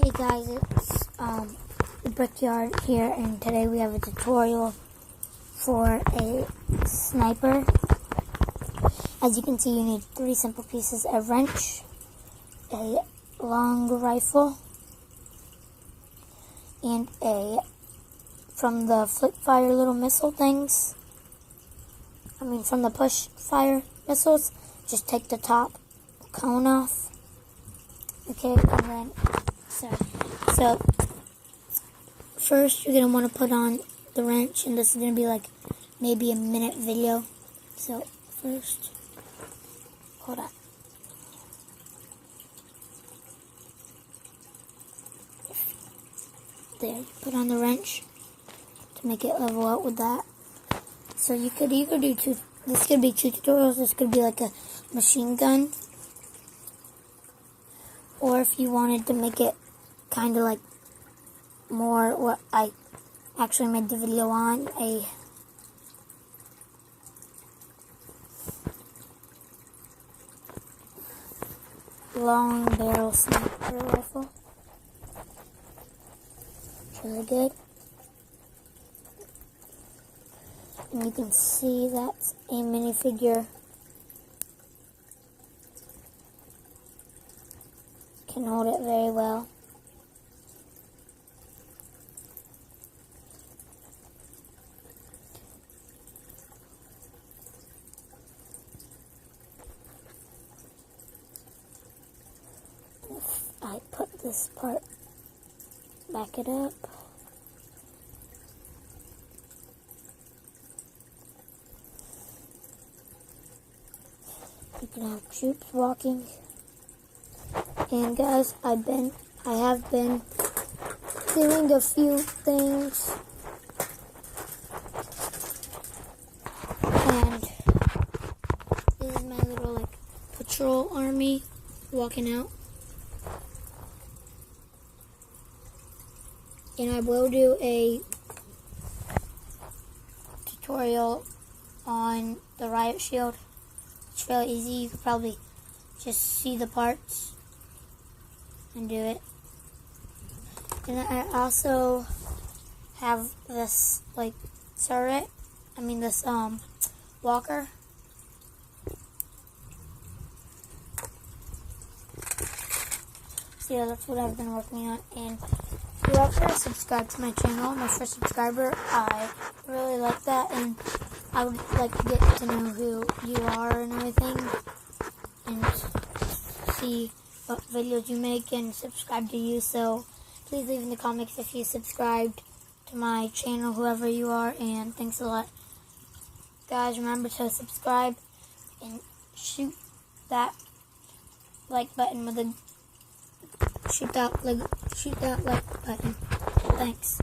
Hey guys, it's the Brickyard here, and today we have a tutorial for a sniper. As you can see, you need 3 simple pieces: a wrench, a long rifle, and from the flip fire little missile things. From the push fire missiles, just take the top cone off. Okay, and then so first you're gonna want to put on the wrench, and this is gonna be like maybe a minute video. So first, hold on. There, put on the wrench to make it level out with that. So you could either do this could be 2 tutorials. This could be like a machine gun, or if you wanted to make it kind of like more what I actually made the video on, a long barrel sniper rifle. It's really good. And you can see that's a minifigure. Can hold it very well. If I put this part, back it up. You can have troops walking. And guys, I have been doing a few things, and this is my little like patrol army walking out. And I will do a tutorial on the riot shield. It's really easy. You could probably just see the parts and do it. And I also have this like turret. This walker. So yeah, that's what I've been working on. And whoever subscribed to my channel, my first subscriber, I really like that, and I would like to get to know who you are and everything, and see what videos you make and subscribe to you. So please leave in the comments if you subscribed to my channel, whoever you are, and thanks a lot. Guys, remember to subscribe and shoot that like button with a shoot that like button. Thanks.